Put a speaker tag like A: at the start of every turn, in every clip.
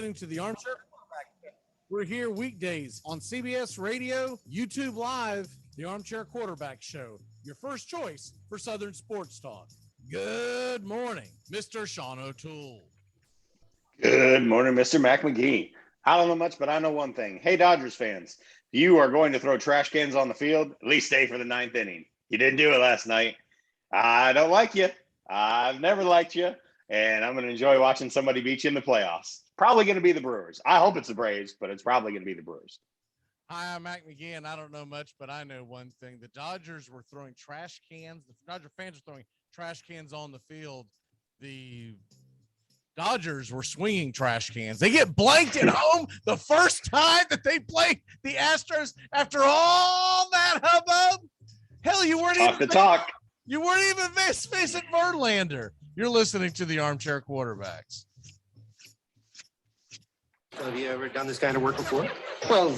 A: listening to the Armchair Quarterback Show. We're here weekdays on CBS Radio, YouTube Live, the Armchair Quarterback Show, your first choice for Southern sports talk. Good morning, Mr. Sean O'Toole.
B: Good morning, Mr. Mac McGee. I don't know much, but I know one thing. Hey, Dodgers fans, you are going to throw trash cans on the field, at least stay for the ninth inning. You didn't do it last night. I don't like you. I've never liked you, and I'm going to enjoy watching somebody beat you in the playoffs. Probably going to be the Brewers. I hope it's the Braves, but it's probably going to be the Brewers.
A: Hi, I'm Mac McGee, and I don't know much, but I know one thing. The Dodgers were throwing trash cans. The Dodger fans were throwing trash cans on the field. The Dodgers were swinging trash cans. They get blanked at home the first time that they played the Astros after all that hubbub. Hell, you weren't even Vincent Verlander. You're listening to the Armchair Quarterbacks.
C: Have you ever done this kind of work before? Well,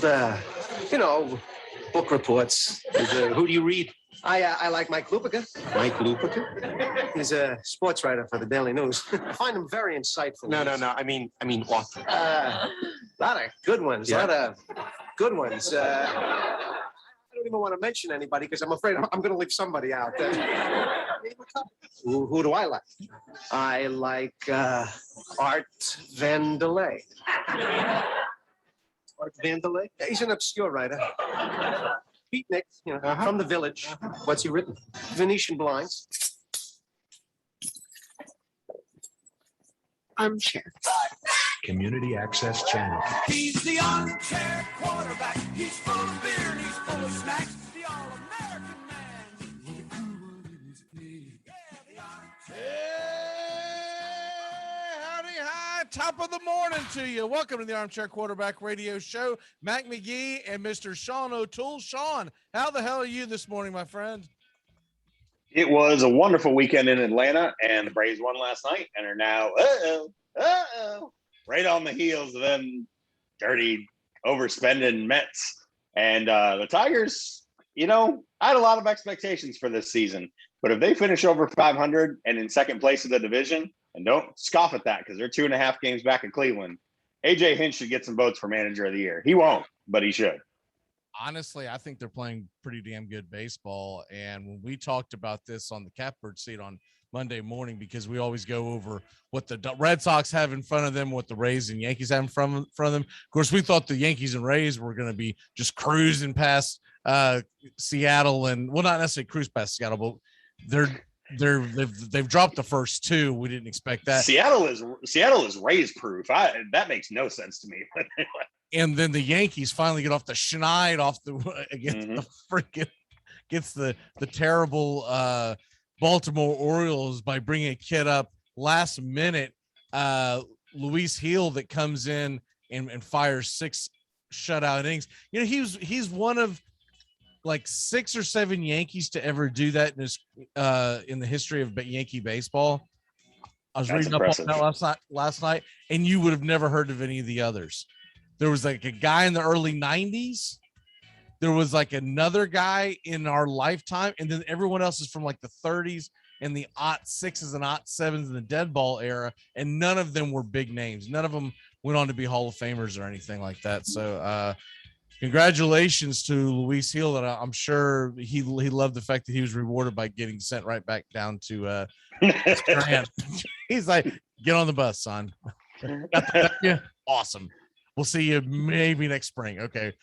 C: book reports. Who do you read? I like Mike Lupica. Mike Lupica? He's a sports writer for the Daily News. I find him very insightful. No. I mean author. A lot of good ones. I don't even want to mention anybody because I'm afraid I'm going to leave somebody out. Who do I like? I like Art Vandelay. Art Vandelay? He's an obscure writer. Beatnik, from the Village. What's he written? Venetian Blinds. Armchair.
D: Community Access Channel.
E: He's the armchair quarterback. He's full of beer and he's full of snacks. The all-American man.
A: Hey, howdy, hi. Top of the morning to you. Welcome to the Armchair Quarterback Radio Show. Mac McGee and Mr. Sean O'Toole. Sean, how the hell are you this morning, my friend?
B: It was a wonderful weekend in Atlanta, and the Braves won last night and are now, right on the heels of them dirty, overspending Mets. And the Tigers, I had a lot of expectations for this season. But if they finish over 500 and in second place of the division, and don't scoff at that because they're 2.5 games back in Cleveland, A.J. Hinch should get some votes for manager of the year. He won't, but he should.
A: Honestly, I think they're playing pretty damn good baseball. And when we talked about this on the Catbird seat on Monday morning, because we always go over what the Red Sox have in front of them, what the Rays and Yankees have in front of them. Of course, we thought the Yankees and Rays were going to be just cruising past Seattle, and well, not necessarily cruise past Seattle, but they've dropped the first two. We didn't expect that.
B: Seattle is Rays proof. That makes no sense to me.
A: And then the Yankees finally get off the schneid against the terrible Baltimore Orioles by bringing a kid up last minute, Luis Gil, that comes in and fires 6 shutout innings. He's one of like 6 or 7 Yankees to ever do that in the history of Yankee baseball. I was reading
B: impressive.
A: up on that last night, and you would have never heard of any of the others. There was like a guy in the early 90s. There was like another guy in our lifetime, and then everyone else is from like the 30s and the 06s and 07s and the dead ball era, and none of them were big names. None of them went on to be Hall of Famers or anything like that. So congratulations to Luis Gil, and I'm sure he loved the fact that he was rewarded by getting sent right back down to Grant. He's like, get on the bus, son. Yeah, awesome. We'll see you maybe next spring. Okay.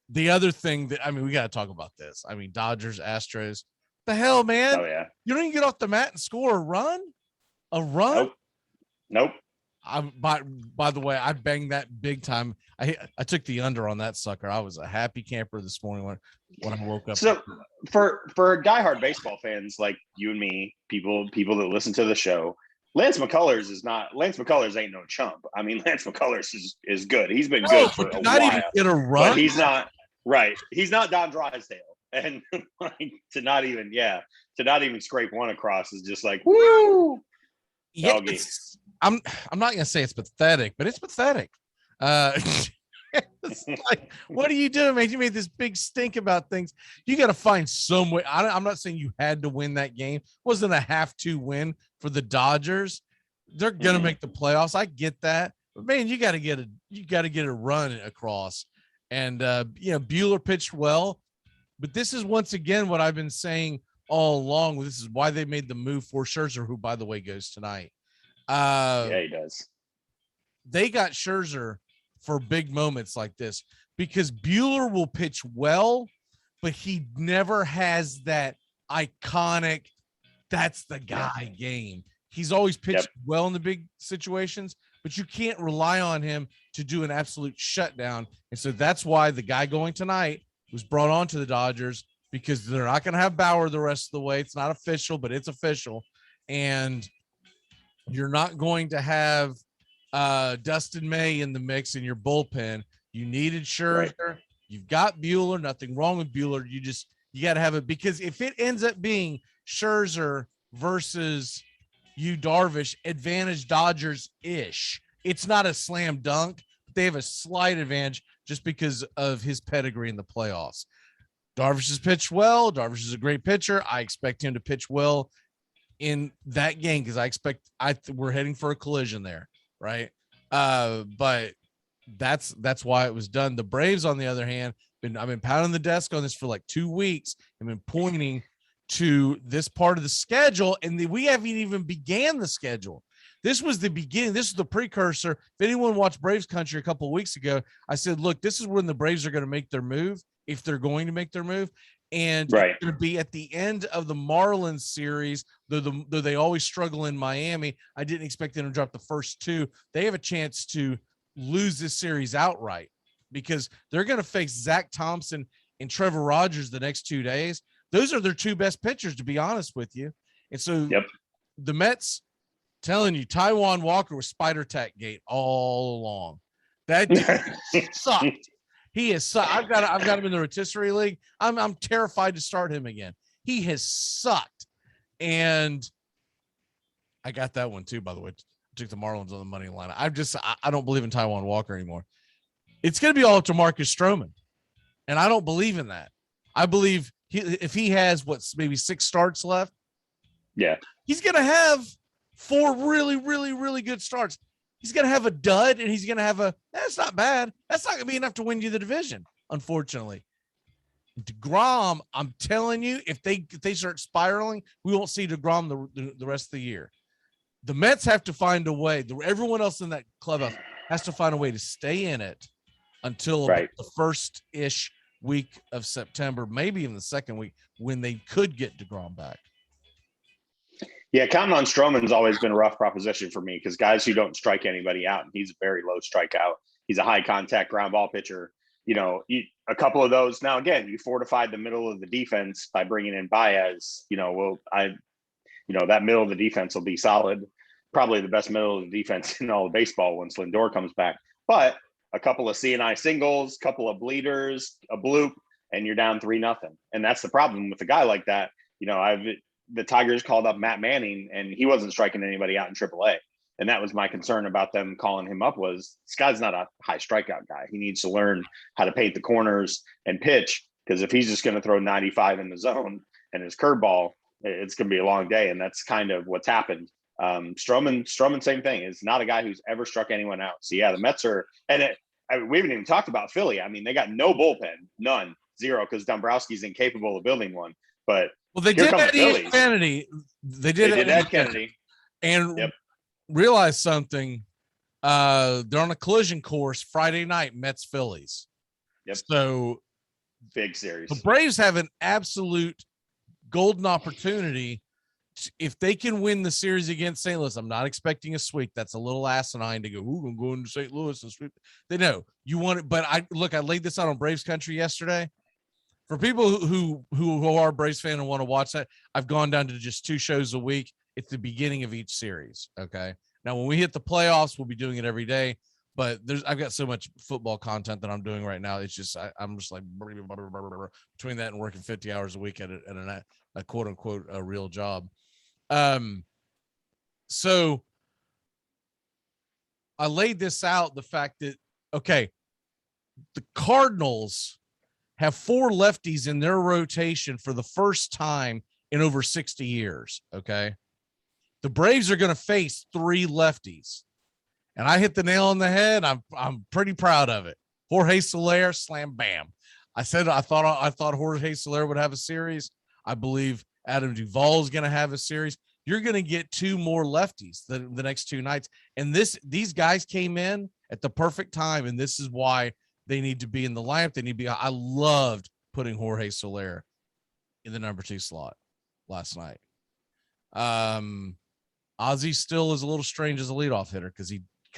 A: The other thing that, we got to talk about this. Dodgers, Astros. The hell, man?
B: Oh, yeah.
A: You don't even get off the mat and score a run? A run?
B: Nope.
A: By the way, I banged that big time. I took the under on that sucker. I was a happy camper this morning when I woke up.
B: So for diehard baseball fans like you and me, people that listen to the show, Lance McCullers ain't no chump. Lance McCullers is good. He's been good for a while.
A: Even get a run.
B: But he's not right. He's not Don Drysdale. And to not even scrape one across is just like, woo.
A: Yeah, I'm not gonna say it's pathetic, but it's pathetic. It's like, what are you doing, man? You made this big stink about things. You got to find some way. I'm not saying you had to win that game. It wasn't a have to win for the Dodgers. they're gonna make the playoffs. I get that, but man, you got to get a run across. And Bueller pitched well, but this is once again what I've been saying all along. This is why they made the move for Scherzer, who, by the way, goes tonight.
B: Yeah, he does.
A: They got Scherzer for big moments like this because Bueller will pitch well, but he never has that iconic, that's the guy game. He's always pitched well in the big situations, but you can't rely on him to do an absolute shutdown. And so that's why the guy going tonight was brought on to the Dodgers, because they're not going to have Bauer the rest of the way. It's not official, but it's official. And you're not going to have Dustin May in the mix in your bullpen. You needed Scherzer. Right. You've got Bueller. Nothing wrong with Bueller. You got to have it, because if it ends up being Scherzer versus Darvish, advantage Dodgers-ish. It's not a slam dunk. They have a slight advantage just because of his pedigree in the playoffs. Darvish has pitched well. Darvish is a great pitcher. I expect him to pitch well in that game because we're heading for a collision there, right? But that's why it was done. The Braves, on the other hand, I've been pounding the desk on this for like 2 weeks and been pointing to this part of the schedule, and we haven't even began the schedule. This was the beginning. This is the precursor. If anyone watched Braves Country a couple of weeks ago, I said, look, this is when the Braves are going to make their move, if they're going to make their move. And It's going to be at the end of the Marlins series, though they always struggle in Miami. I didn't expect them to drop the first two. They have a chance to lose this series outright because they're going to face Zach Thompson and Trevor Rogers the next 2 days. Those are their two best pitchers, to be honest with you. And so the Mets, telling you, Taijuan Walker was Spider Tack Gate all along. That dude sucked. He has sucked. I've got him in the rotisserie league. I'm terrified to start him again. He has sucked. And I got that one too, by the way. I took the Marlins on the money line. I don't believe in Taijuan Walker anymore. It's going to be all up to Marcus Stroman. And I don't believe in that. I believe if he has maybe 6 starts left, he's going to have 4 really, really, really good starts. He's going to have a dud, and he's going to have that's not bad. That's not going to be enough to win you the division, unfortunately. DeGrom, I'm telling you, if they start spiraling, we won't see DeGrom the rest of the year. The Mets have to find a way. Everyone else in that clubhouse has to find a way to stay in it until the first-ish week of September, maybe in the second week, when they could get DeGrom back.
B: Yeah, counting on Stroman's always been a rough proposition for me because guys who don't strike anybody out, and he's a very low strikeout. He's a high contact ground ball pitcher. A couple of those. Now, again, you fortified the middle of the defense by bringing in Baez. That middle of the defense will be solid. Probably the best middle of the defense in all of baseball once Lindor comes back. But a couple of C&I singles, couple of bleeders, a bloop, and you're down 3-0. And that's the problem with a guy like that. The Tigers called up Matt Manning, and he wasn't striking anybody out in AAA. And that was my concern about them calling him up was this guy's not a high strikeout guy. He needs to learn how to paint the corners and pitch, because if he's just going to throw 95 in the zone and his curveball, it's going to be a long day. And that's kind of what's happened. Stroman, same thing. Is not a guy who's ever struck anyone out. So, the Mets are – and we haven't even talked about Philly. I mean, they got no bullpen, none, 0, because Dombrowski's incapable of building one. But
A: they did add Ed Kennedy. They did add Kennedy. And realize something. They're on a collision course Friday night, Mets-Phillies. So
B: big series.
A: The Braves have an absolute golden opportunity. If they can win the series against St. Louis, I'm not expecting a sweep. That's a little asinine to go, I'm going to St. Louis and sweep. They know you want it, but I laid this out on Braves Country yesterday. For people who are Braves fan and want to watch that, I've gone down to just 2 shows a week. It's the beginning of each series. Okay. Now, when we hit the playoffs, we'll be doing it every day. But I've got so much football content that I'm doing right now. It's just I'm just like between that and working 50 hours a week at a quote unquote a real job. So I laid this out, the fact that the Cardinals have 4 lefties in their rotation for the first time in over 60 years. Okay. The Braves are going to face 3 lefties. And I hit the nail on the head. I'm pretty proud of it. Jorge Soler, slam bam. I thought Jorge Soler would have a series. I believe Adam Duvall is going to have a series. You're going to get 2 more lefties the next 2 nights. And these guys came in at the perfect time, and this is why they need to be in the lineup. They need to be. I loved putting Jorge Soler in the number 2 slot last night. Ozzy still is a little strange as a leadoff hitter because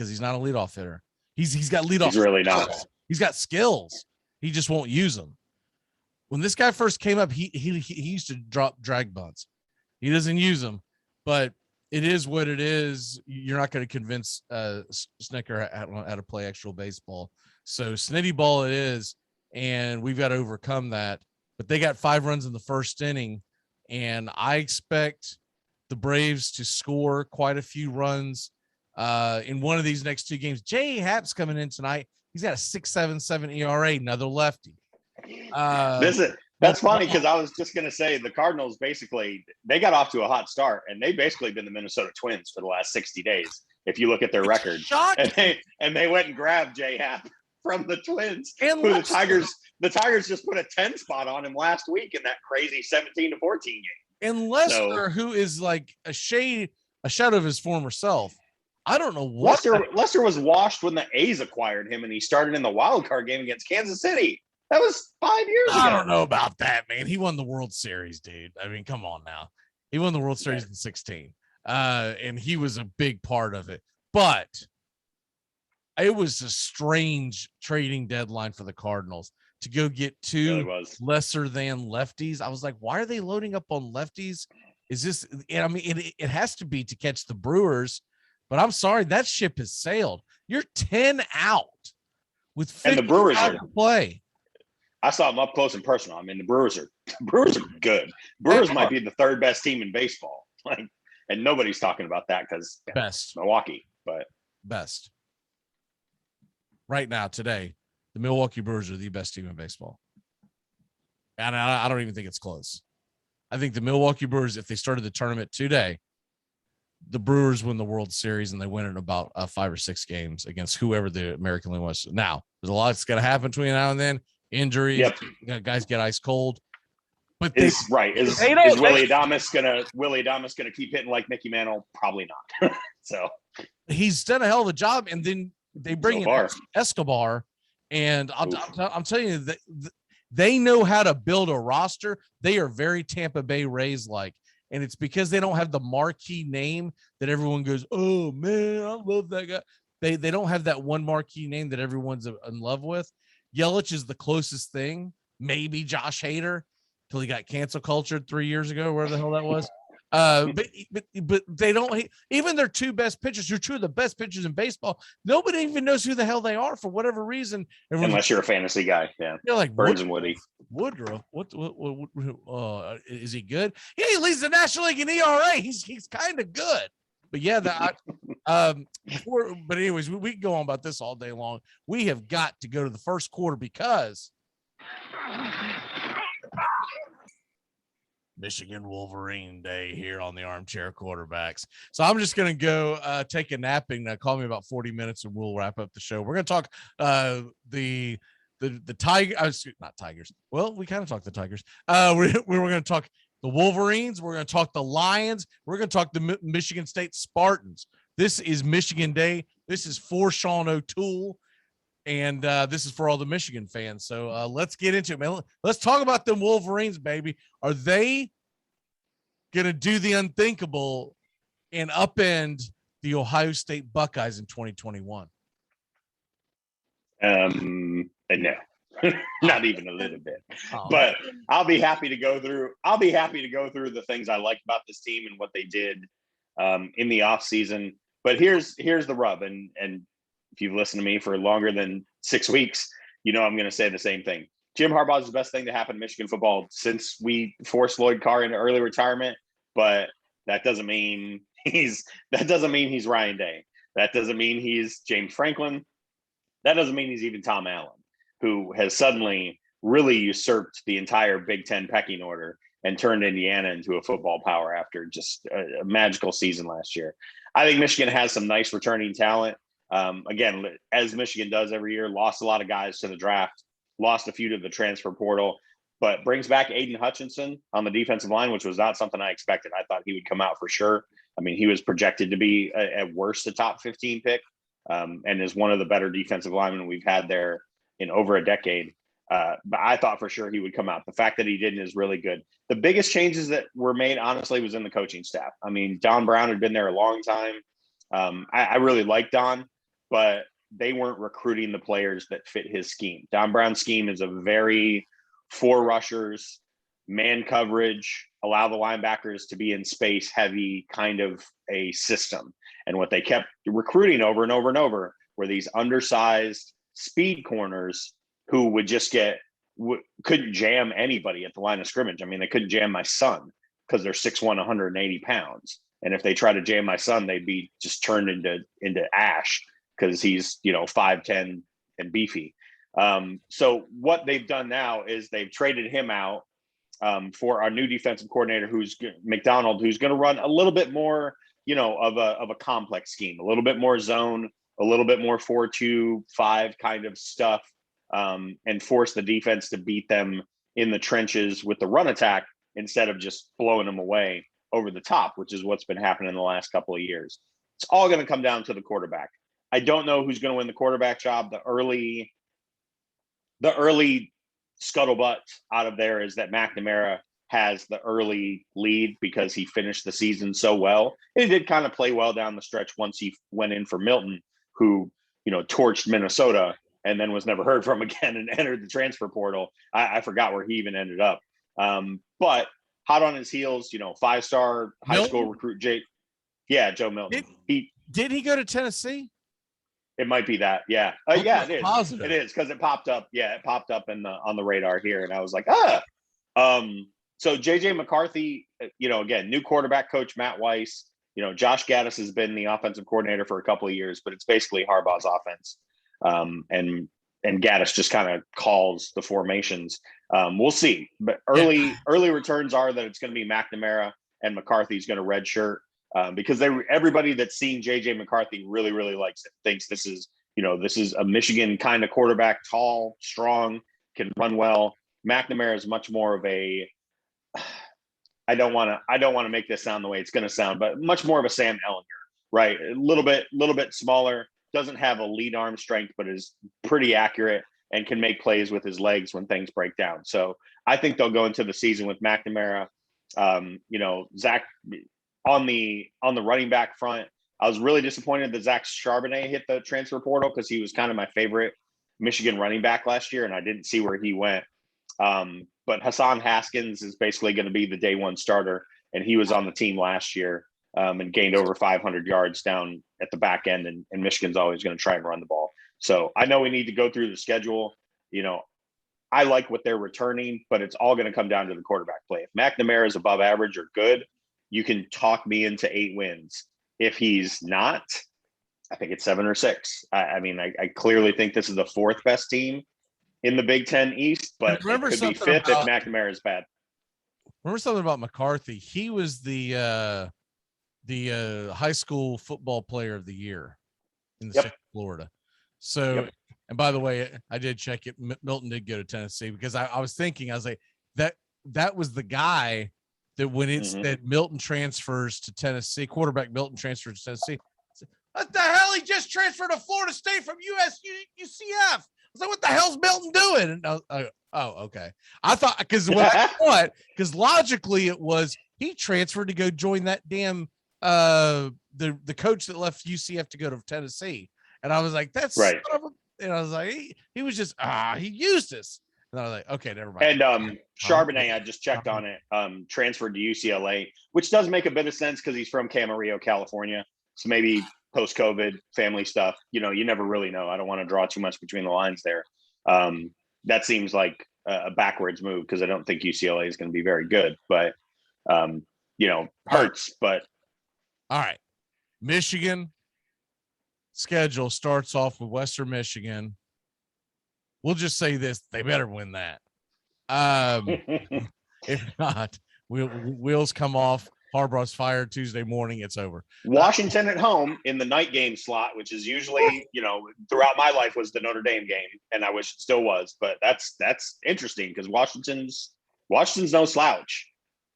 A: he's not a leadoff hitter. He's got leadoff.
B: He's really not.
A: He's got skills. He just won't use them. When this guy first came up, he used to drop drag bunts. He doesn't use them, but it is what it is. You're not going to convince Snicker how to play actual baseball. So snitty ball it is, and we've got to overcome that. But they got 5 runs in the first inning, and I expect the Braves to score quite a few runs in one of these next 2 games. J.A. Happ's coming in tonight. He's got a 6.77 ERA, another lefty.
B: That's funny because I was just going to say the Cardinals basically they got off to a hot start, and they've basically been the Minnesota Twins for the last 60 days. If you look at their record, and they went and grabbed J. Happ from the Twins, and who the Tigers just put a 10 spot on him last week in that crazy 17-14 game.
A: And Lester, who is like a shadow of his former self. I don't know what
B: Lester was washed when the A's acquired him, and he started in the wild card game against Kansas City. That was 5 years ago.
A: I don't know about that, man. He won the World Series, dude. I mean, come on now. He won the World Series in 16. And he was a big part of it. But it was a strange trading deadline for the Cardinals to go get 2 lesser than lefties. I was like, why are they loading up on lefties? Is this, I mean, it has to be to catch the Brewers, but I'm sorry, that ship has sailed. You're 10 out with 50
B: and the Brewers
A: to play.
B: I saw them up close and personal. I mean, the Brewers are good. Brewers might be the 3rd best team in baseball. Like, and nobody's talking about that because
A: best
B: Milwaukee, but
A: best right now today, the Milwaukee Brewers are the best team in baseball, and I don't even think it's close. I think the Milwaukee Brewers, if they started the tournament today, the Brewers win the World Series and they win in about 5 or 6 games against whoever the American League was. Now, there's a lot that's going to happen between now and then. Injuries, guys get ice cold. But
B: is Willie Adames gonna keep hitting like Mickey Mantle? Probably not. So
A: he's done a hell of a job, and then they bring in Escobar, and I'm telling you that they know how to build a roster. They are very Tampa Bay Rays like, and it's because they don't have the marquee name that everyone goes, oh man, I love that guy. They don't have that one marquee name that everyone's in love with. Yelich is the closest thing, maybe Josh Hader, till he got cancel cultured 3 years ago, wherever the hell that was. But they don't, even their 2 best pitchers, who are 2 of the best pitchers in baseball, nobody even knows who the hell they are for whatever reason.
B: Unless you're a fantasy guy. Yeah.
A: You're like
B: Burns and Woody.
A: Woodruff. What is he good? Yeah, he leads the National League in ERA. He's kind of good. But yeah, but anyways, we can go on about this all day long. We have got to go to the first quarter because Michigan Wolverine Day here on the Armchair Quarterbacks. So I'm just going to go take a nap and call me about 40 minutes and we'll wrap up the show. We're going to talk the Tigers, not Tigers. Well, we kind of talked the Tigers. We're going to talk the Wolverines. We're going to talk the Lions. We're going to talk the Michigan State Spartans. This is Michigan Day. This is for Sean O'Toole. And this is for all the Michigan fans. So let's get into it, man. Let's talk about them Wolverines, baby. Are they going to do the unthinkable and upend the Ohio State Buckeyes in 2021?
B: No. Not even a little bit. But I'll be happy to go through the things I like about this team and what they did in the offseason. But here's the rub, and if you've listened to me for longer than 6 weeks, you know I'm going to say the same thing. Jim Harbaugh is the best thing to happen to Michigan football since we forced Lloyd Carr into early retirement, but that doesn't mean he's Ryan Day. That doesn't mean he's James Franklin. That doesn't mean he's even Tom Allen, who has suddenly really usurped the entire Big Ten pecking order and turned Indiana into a football power after just a magical season last year. I think Michigan has some nice returning talent. Again, as Michigan does every year, lost a lot of guys to the draft, lost a few to the transfer portal, but brings back Aiden Hutchinson on the defensive line, which was not something I expected. I thought he would come out for sure. I mean, he was projected to be at worst a top 15 pick, and is one of the better defensive linemen we've had there in over a decade. But I thought for sure he would come out. The fact that he didn't is really good. The biggest changes that were made, honestly, was in the coaching staff. I mean, Don Brown had been there a long time. I really like Don, but they weren't recruiting the players that fit his scheme. Don Brown's scheme is a very 4 rushers, man coverage, allow the linebackers to be in space heavy kind of a system. And what they kept recruiting over and over and over were these undersized speed corners who would just couldn't jam anybody at the line of scrimmage. I mean, they couldn't jam my son because they're 6'1", 180 pounds. And if they try to jam my son, they'd be just turned into ash because he's, 5'10" and beefy. So what they've done now is they've traded him out for our new defensive coordinator, who's McDonald, who's going to run a little bit more, of a complex scheme, a little bit more zone, a little bit more 4-2-5 kind of stuff, and force the defense to beat them in the trenches with the run attack instead of just blowing them away over the top, which is what's been happening in the last couple of years. It's all going to come down to the quarterback. I don't know who's going to win the quarterback job. The early scuttlebutt out of there is that McNamara has the early lead because he finished the season so well. He did kind of play well down the stretch once he went in for Milton, who, torched Minnesota and then was never heard from again and entered the transfer portal. I forgot where he even ended up. But hot on his heels, 5-star high school recruit, Joe Milton.
A: Did he go to Tennessee?
B: It might be that. Yeah. Yeah, it is.
A: Positive.
B: It is because it popped up. Yeah, it popped up on the radar here. And I was like, so JJ McCarthy, again, new quarterback coach, Matt Weiss. Josh Gaddis has been the offensive coordinator for a couple of years, but it's basically Harbaugh's offense. And Gaddis just kind of calls the formations. We'll see. But early returns are that it's going to be McNamara and McCarthy's going to redshirt. Because everybody that's seen JJ McCarthy really, really likes it, thinks this is a Michigan kind of quarterback, tall, strong, can run well. McNamara is much more of a, I don't want to make this sound the way it's going to sound, but much more of a Sam Ehlinger, right? A little bit smaller, doesn't have a lead arm strength, but is pretty accurate and can make plays with his legs when things break down. So I think they'll go into the season with McNamara. Zach, on the running back front, I was really disappointed that Zach Charbonnet hit the transfer portal because he was kind of my favorite Michigan running back last year, and I didn't see where he went. But Hassan Haskins is basically going to be the day one starter, and he was on the team last year and gained over 500 yards down at the back end, and Michigan's always going to try and run the ball. So I know we need to go through the schedule. I like what they're returning, but it's all going to come down to the quarterback play. If McNamara is above average or good, you can talk me into 8 wins. If he's not, I think it's 7 or 6. I clearly think this is the 4th best team in the Big Ten East, but it could be 5th if McNamara is bad.
A: Remember something about McCarthy? He was the high school football player of the year in the state of Florida. So, and by the way, I did check it. Milton did go to Tennessee because I was thinking, I was like, that was the guy that when it's that Milton transfers to Tennessee, quarterback Milton transfers to Tennessee. What the hell? He just transferred to Florida State from UCF. I was like, what the hell's Milton doing? And I was, oh, okay. I thought because logically it was he transferred to go join that damn the coach that left UCF to go to Tennessee. And I was like, that's right. And I was like, he was just he used us. And I was like, okay, never mind.
B: And Charbonnet, I just checked on it, transferred to UCLA, which does make a bit of sense because he's from Camarillo, California. So maybe post-COVID family stuff, you never really know. I don't want to draw too much between the lines there. That seems like a backwards move because I don't think UCLA is going to be very good, but, hurts. But
A: all right. Michigan schedule starts off with Western Michigan. We'll just say this: they better win that. If not, Wheels come off. Harbaugh's fired Tuesday morning. It's over.
B: Washington at home in the night game slot, which is usually, throughout my life was the Notre Dame game, and I wish it still was. But that's interesting because Washington's no slouch.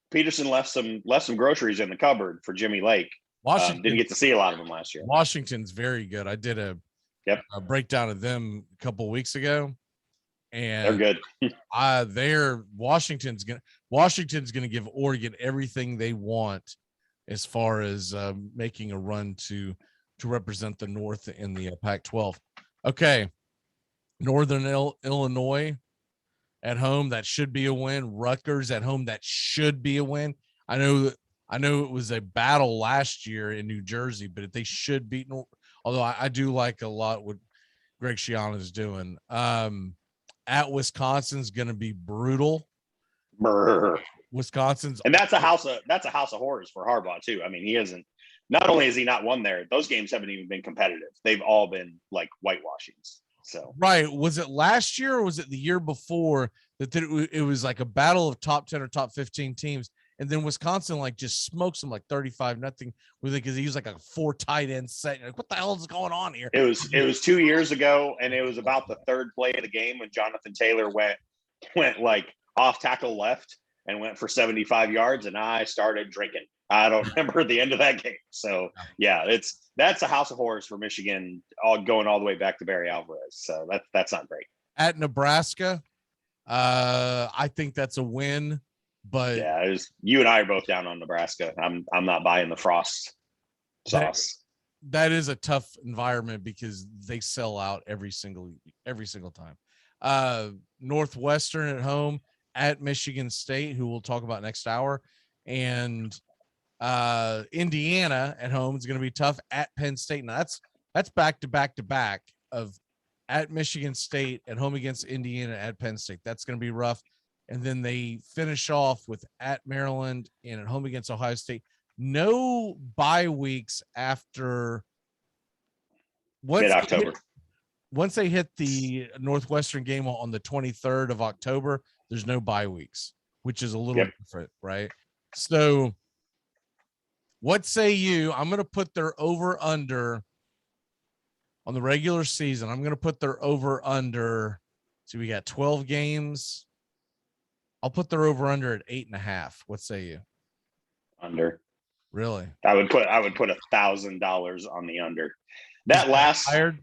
B: Peterson left some groceries in the cupboard for Jimmy Lake.
A: Washington
B: didn't get to see a lot of them last year.
A: Washington's very good. I did a breakdown of them a couple of weeks ago, and
B: they're good.
A: Washington's gonna give Oregon everything they want as far as making a run to represent the North in the Pac-12. Okay, Northern Illinois at home, that should be a win. Rutgers at home, that should be a win. I know it was a battle last year in New Jersey, but if they should beat, although I do like a lot what Greg Schiano is doing. At Wisconsin's going to be brutal.
B: Brr.
A: Wisconsin's,
B: and that's a house of horrors for Harbaugh too. I mean, he isn't. Not only has he not won there, those games haven't even been competitive. They've all been like whitewashings. So
A: right, was it last year or was it the year before that it was like a battle of top 10 or top 15 teams, and then Wisconsin like just smokes them like 35-0 with it because he was like a 4 tight end set. You're like, what the hell is going on here?
B: It was 2 years ago, and it was about the third play of the game when Jonathan Taylor went like off tackle left and went for 75 yards, and I started drinking. I don't remember the end of that game. So yeah, that's a house of horrors for Michigan, going all the way back to Barry Alvarez. So that's not great.
A: At Nebraska, I think that's a win, but
B: yeah, you and I are both down on Nebraska. I'm not buying the Frost sauce.
A: That is a tough environment because they sell out every single time. Northwestern at home at Michigan State, who we'll talk about next hour, and Indiana at home is going to be tough at Penn State. Now that's back to back of at Michigan State, at home against Indiana, at Penn State. That's going to be rough. And then they finish off with at Maryland and at home against Ohio State. No bye weeks after
B: mid-October.
A: Once they hit the Northwestern game on the 23rd of October, there's no bye weeks, which is a little different, right? So what say you? I'm going to put their over under on the regular season. I'm going to put their over under. So we got 12 games. I'll put their over under at 8.5. What say you?
B: Under.
A: Really?
B: I would put $1,000 on the under. That last
A: fired.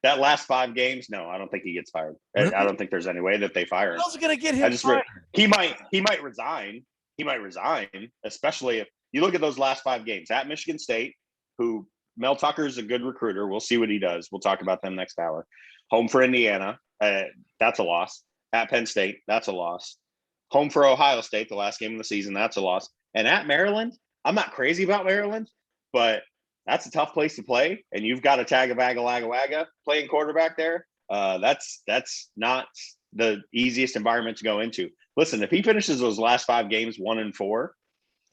B: That last 5 games, no, I don't think he gets fired.
A: Really?
B: I don't think there's any way that they fire him.
A: How's it going to get him fired?
B: He might resign. He might resign, especially if you look at those last 5 games at Michigan State, who Mel Tucker's a good recruiter. We'll see what he does. We'll talk about them next hour. Home for Indiana, that's a loss. At Penn State, that's a loss. Home for Ohio State, the last game of the season, that's a loss. And at Maryland, I'm not crazy about Maryland, but that's a tough place to play. And you've got a Tagovailoa playing quarterback there. That's not the easiest environment to go into. Listen, if he finishes those last 5 games 1-4,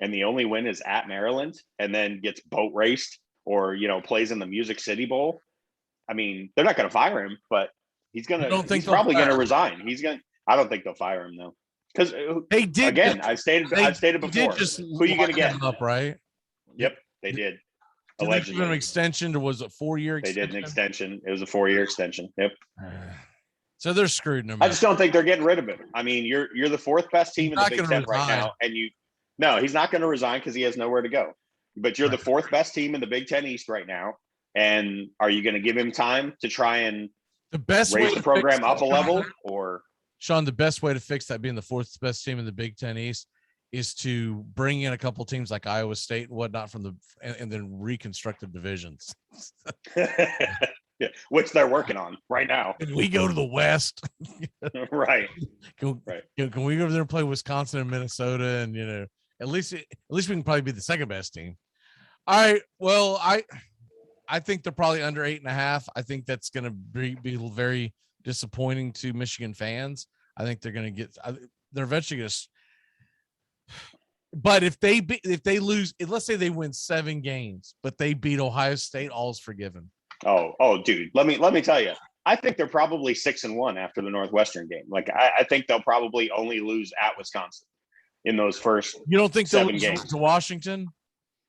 B: and the only win is at Maryland, and then gets boat raced or plays in the Music City Bowl, I mean, they're not going to fire him, but he's probably going to resign. I don't think they'll fire him though, because
A: they did.
B: Again, I've stated before. Who are you going to get?
A: Up, right?
B: Yep, they did.
A: Did they give an extension, or was it 4-year extension?
B: They did an extension. It was a 4-year extension. Yep.
A: So they're screwed. No
B: I just don't think they're getting rid of him. I mean, you're the 4th best team in the Big Ten right now, and no, he's not going to resign because he has nowhere to go. But you're the 4th best team in the Big Ten East right now, and are you going to give him time to try and raise the program up a level? Or
A: Sean, the best way to fix that, being the 4th best team in the Big Ten East, is to bring in a couple teams like Iowa State and whatnot and then reconstruct the divisions.
B: Yeah, which they're working on right now.
A: Can we go to the West?
B: Right.
A: Can we go over there and play Wisconsin and Minnesota? And at least we can probably be the 2nd best team. All right. Well, I think they're probably under 8.5. I think that's going to be very disappointing to Michigan fans. I think they're going to they're eventually going to. But if they lose, let's say they win 7 games, but they beat Ohio State, all's forgiven.
B: Oh, dude, let me tell you, I think they're probably 6-1 after the Northwestern game. Like, I think they'll probably only lose at Wisconsin. in those first.
A: You don't think they'll
B: 7
A: lose
B: games
A: to Washington?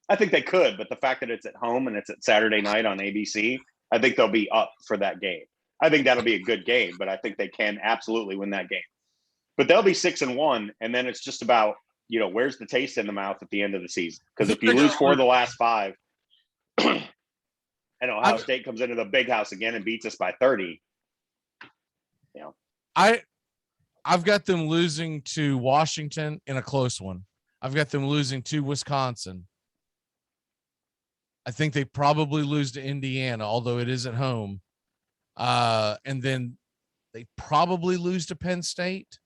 B: I think they could, but the fact that it's at home and it's at Saturday night on ABC, I think they'll be up for that game. I think that'll be a good game, but I think they can absolutely win that game. But they'll be 6-1, and then it's just about, where's the taste in the mouth at the end of the season? Because if you lose 4 of the last 5, and Ohio State comes into the big house again and beats us by 30,
A: I've got them losing to Washington in a close one. I've got them losing to Wisconsin. I think they probably lose to Indiana, although it is at home. And then they probably lose to Penn State.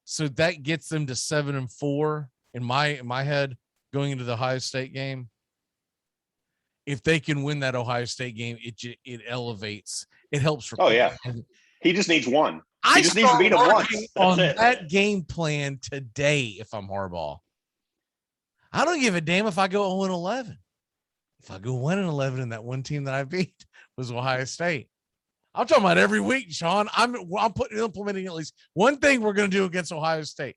A: So that gets them to 7-4 in my head going into the Ohio State game. If they can win that Ohio State game, it elevates. It helps.
B: Oh yeah, he just needs one. He just needs to beat him once.
A: On that game plan today, if I'm Harbaugh, I don't give a damn if I go 0-11. If I go 1-11 and that one team that I beat was Ohio State. I'm talking about every week, Sean. I'm implementing at least one thing we're going to do against Ohio State.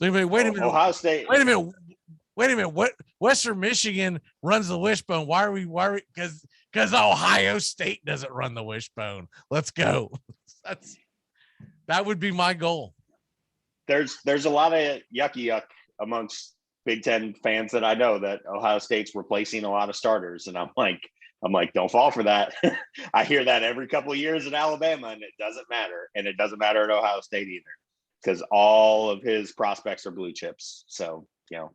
A: Wait a minute.
B: Ohio State.
A: Wait a minute. What Western Michigan runs the wishbone? Why are we? Because Ohio State doesn't run the wishbone. Let's go. That would be my goal.
B: There's a lot of yuck amongst Big Ten fans that I know that Ohio State's replacing a lot of starters, and I'm like, don't fall for that. I hear that every couple of years in Alabama, and it doesn't matter, and it doesn't matter at Ohio State either, because all of his prospects are blue chips. So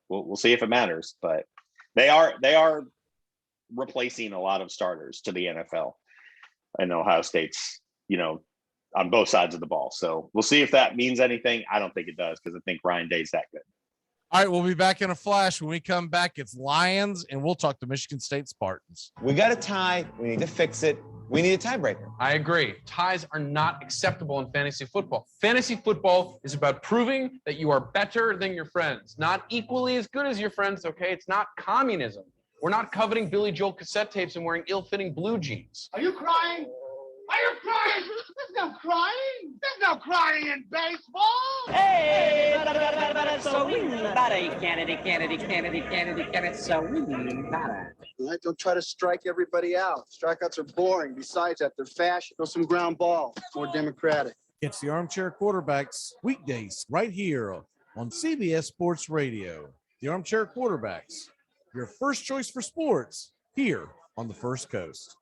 B: we'll see if it matters, but they are replacing a lot of starters to the NFL, and Ohio State's on both sides of the ball. So we'll see if that means anything. I don't think it does, because I think Ryan Day's that good.
A: All right, we'll be back in a flash. When we come back, it's Lions, and we'll talk to Michigan State Spartans.
F: We got a tie. We need to fix it. We need a tiebreaker.
G: I agree. Ties are not acceptable in fantasy football. Fantasy football is about proving that you are better than your friends, not equally as good as your friends, okay? It's not communism. We're not coveting Billy Joel cassette tapes and wearing ill-fitting blue jeans.
E: Are you crying? Are you crying? There's no crying. There's no crying in baseball.
H: Hey, so we Kennedy, so we
I: Right? Don't try to strike everybody out. Strikeouts are boring. Besides that, they're fashion. Throw some ground ball. It's more democratic.
J: It's the Armchair Quarterbacks weekdays right here on CBS Sports Radio. The Armchair Quarterbacks, your first choice for sports here on the First Coast.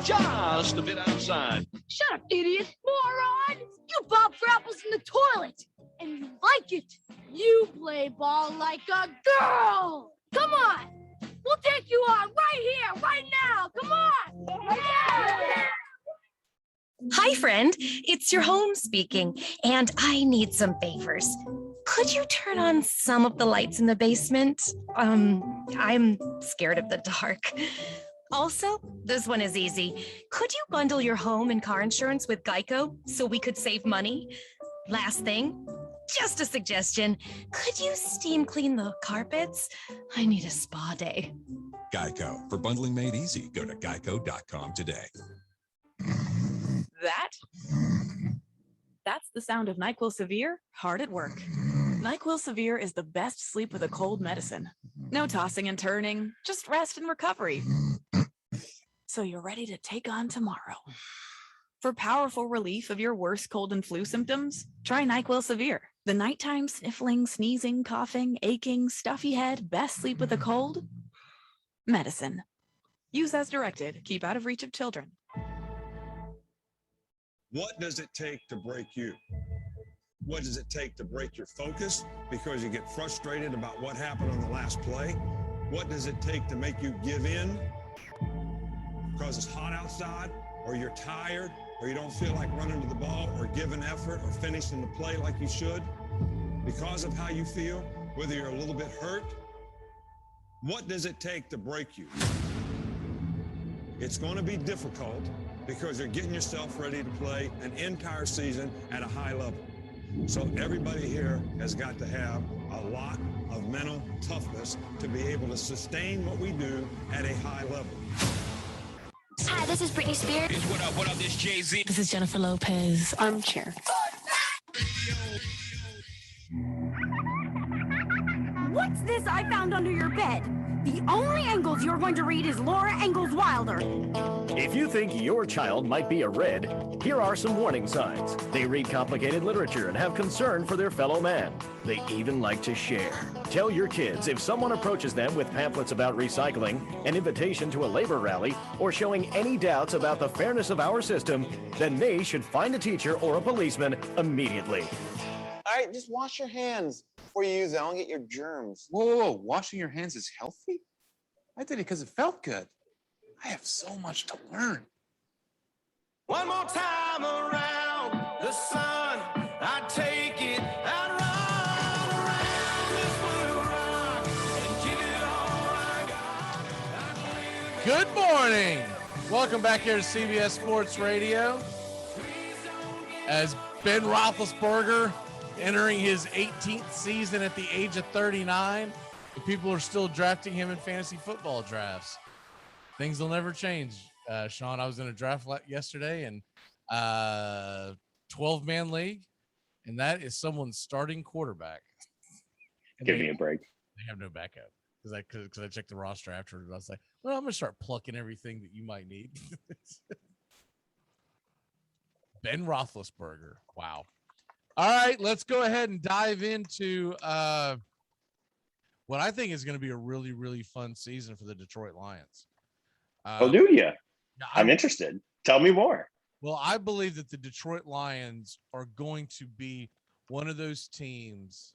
K: Just a bit outside.
L: Shut up, idiot. Moron! You pop for apples in the toilet, and you like it. You play ball like a girl. Come on. We'll take you on right here, right now. Come on. Yeah.
M: Hi, friend. It's your home speaking, and I need some favors. Could you turn on some of the lights in the basement? I'm scared of the dark. Also, this one is easy. Could you bundle your home and car insurance with Geico so we could save money? Last thing, just a suggestion. Could you steam clean the carpets? I need a spa day.
N: Geico. For bundling made easy, go to geico.com today.
O: That's the sound of NyQuil Severe hard at work. NyQuil Severe is the best sleep with a cold medicine. No tossing and turning, just rest and recovery. So you're ready to take on tomorrow. For powerful relief of your worst cold and flu symptoms, try NyQuil Severe. The nighttime sniffling, sneezing, coughing, aching, stuffy head, best sleep with a cold medicine. Use as directed. Keep out of reach of children.
P: What does it take to break you? What does it take to break your focus because you get frustrated about what happened on the last play? What does it take to make you give in because it's hot outside, or you're tired, or you don't feel like running to the ball or giving effort or finishing the play like you should? Because of how you feel, whether you're a little bit hurt, what does it take to break you? It's going to be difficult because you're getting yourself ready to play an entire season at a high level. So everybody here has got to have a lot of mental toughness to be able to sustain what we do at a high level.
Q: Hi, this is Britney Spears.
K: What up, this Jay-Z.
O: This is Jennifer Lopez. Armchair.
R: this I found under your bed. The only Engels you're going to read is Laura Ingalls Wilder.
S: If you think your child might be a red, here are some warning signs. They read complicated literature and have concern for their fellow man. They even like to share. Tell your kids if someone approaches them with pamphlets about recycling, an invitation to a labor rally, or showing any doubts about the fairness of our system, then they should find a teacher or a policeman immediately.
F: All right, just wash your hands before you use it. I don't get your germs.
T: Whoa. Washing your hands is healthy? I did it because it felt good. I have so much to learn.
E: One more time around the sun, I take it and run around this blue rock and give it all I got.
A: Good morning. Welcome back here to CBS Sports Radio. As Ben Roethlisberger entering his 18th season at the age of 39, the people are still drafting him in fantasy football drafts. Things will never change. Sean, I was in a draft yesterday and 12-man league, and that is someone's starting quarterback.
B: Give me a break.
A: They have no backup because I checked the roster afterwards. I was like, well, I'm going to start plucking everything that you might need. Ben Roethlisberger. Wow. All right, let's go ahead and dive into what I think is going to be a really, really fun season for the Detroit Lions.
B: Do you? I'm interested. Tell me more.
A: Well, I believe that the Detroit Lions are going to be one of those teams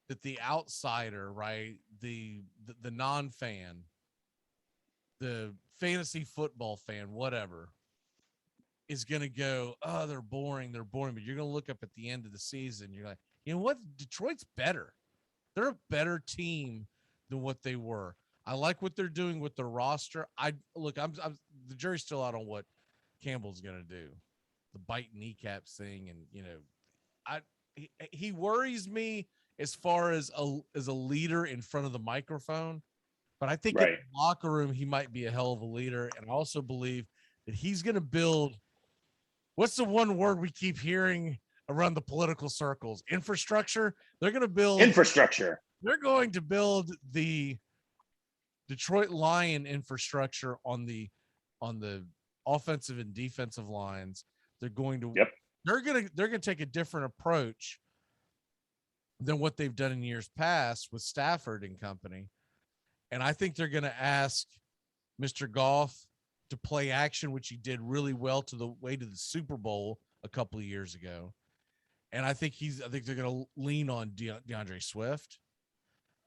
A: that the outsider, right, the non-fan, the fantasy football fan, whatever, is going to go, oh, they're boring. But you're going to look up at the end of the season. You're like, you know what? Detroit's better. They're a better team than what they were. I like what they're doing with their roster. I'm the jury's still out on what Campbell's going to do, the bite kneecaps thing. And, he worries me as far as a leader in front of the microphone, but I think in the locker room, he might be a hell of a leader. And I also believe that he's going to build, what's the one word we keep hearing around the political circles? Infrastructure. They're going to build
B: infrastructure.
A: They're going to build the Detroit Lion infrastructure on the offensive and defensive lines. They're going to they're going to take a different approach than what they've done in years past with Stafford and company. And I think they're going to ask Mr. Goff to play action, which he did really well to the way to the Super Bowl a couple of years ago. And I think they're going to lean on DeAndre Swift.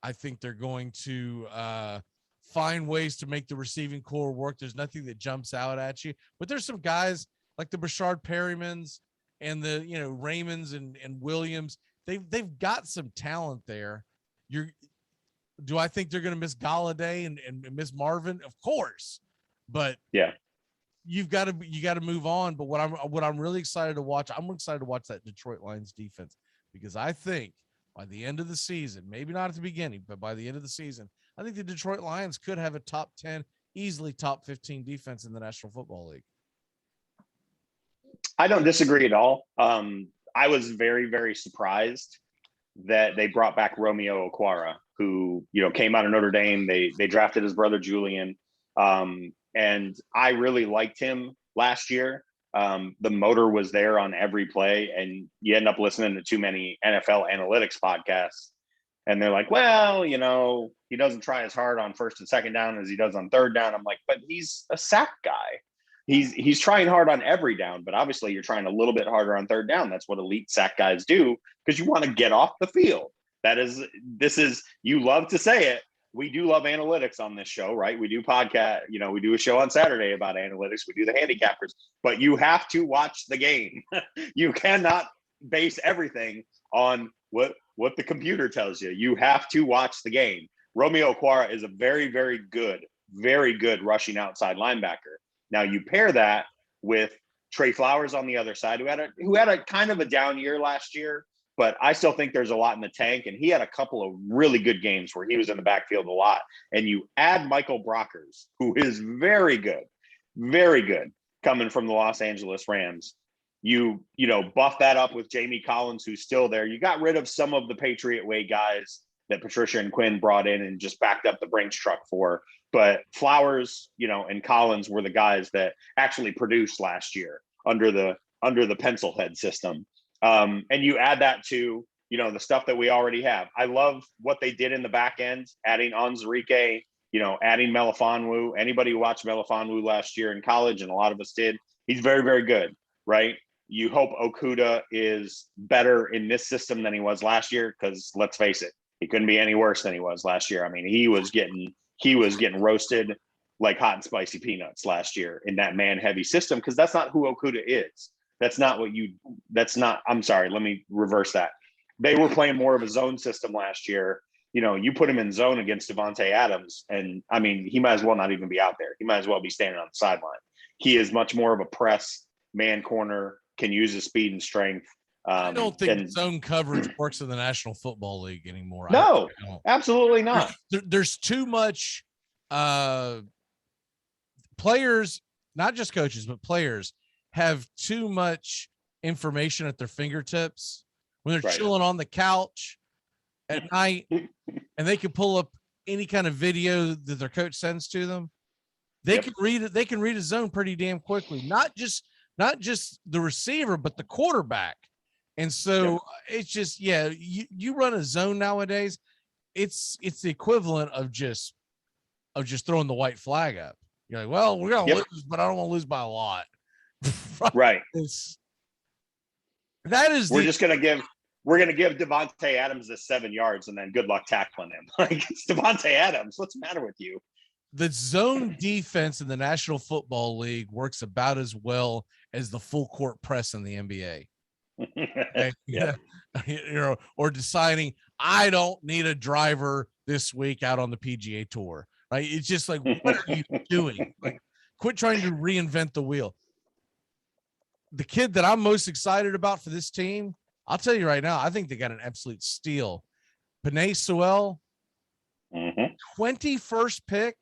A: I think they're going to find ways to make the receiving core work. There's nothing that jumps out at you, but there's some guys like the Brashard Perrymans and the, Raymonds and Williams. They've got some talent there. Do I think they're going to miss Galladay and miss Marvin? Of course, but
B: yeah,
A: you got to move on. But what I'm really excited to watch, I'm excited to watch that Detroit Lions defense, because I think by the end of the season, maybe not at the beginning, but by the end of the season, I think the Detroit Lions could have a top 10, easily top 15 defense in the National Football League.
B: I don't disagree at all. I was very, very surprised that they brought back Romeo Okwara, who, came out of Notre Dame. They drafted his brother Julian. And I really liked him last year. The motor was there on every play, and you end up listening to too many NFL analytics podcasts. And they're like, well, he doesn't try as hard on first and second down as he does on third down. I'm like, but he's a sack guy. He's trying hard on every down, but obviously you're trying a little bit harder on third down. That's what elite sack guys do, because you want to get off the field. You love to say it. We do love analytics on this show, right? We do podcast, we do a show on Saturday about analytics. We do the handicappers, but you have to watch the game. You cannot base everything on what the computer tells you. You have to watch the game. Romeo Okwara is a very, very good rushing outside linebacker. Now you pair that with Trey Flowers on the other side, who had a kind of a down year last year, but I still think there's a lot in the tank. And he had a couple of really good games where he was in the backfield a lot. And you add Michael Brockers, who is very good, coming from the Los Angeles Rams. You buff that up with Jamie Collins, who's still there. You got rid of some of the Patriot Way guys that Patricia and Quinn brought in and just backed up the Brinks truck for. But Flowers, and Collins were the guys that actually produced last year under the pencil head system. And you add that to, the stuff that we already have. I love what they did in the back end, adding Onzarike, adding Melifonwu. Anybody who watched Melifonwu last year in college, and a lot of us did, he's very, very good, right? You hope Okuda is better in this system than he was last year, because let's face it, he couldn't be any worse than he was last year. I mean, he was getting roasted like hot and spicy peanuts last year in that man-heavy system, because that's not who Okuda is. I'm sorry, let me reverse that. They were playing more of a zone system last year. You put him in zone against Devontae Adams, and I mean, he might as well not even be out there. He might as well be standing on the sideline. He is much more of a press man corner, can use his speed and strength.
A: I don't think zone coverage works in the National Football League anymore.
B: No, absolutely not.
A: There's too much players, not just coaches, but players have too much information at their fingertips when they're chilling on the couch at night, and they can pull up any kind of video that their coach sends to them. They can read it. They can read a zone pretty damn quickly. Not just the receiver, but the quarterback. And so it's just, you run a zone nowadays. It's the equivalent of just throwing the white flag up. You're like, well, we're going to lose, but I don't want to lose by a lot.
B: Right. We're going to give Devontae Adams the 7 yards, and then good luck tackling him. Like, it's Devontae Adams. What's the matter with you?
A: The zone defense in the National Football League works about as well as the full court press in the NBA. Okay? Or deciding I don't need a driver this week out on the PGA Tour. Right? It's just like, what are you doing? Like, quit trying to reinvent the wheel. The kid that I'm most excited about for this team, I'll tell you right now, I think they got an absolute steal. Penei Sewell, 21st pick.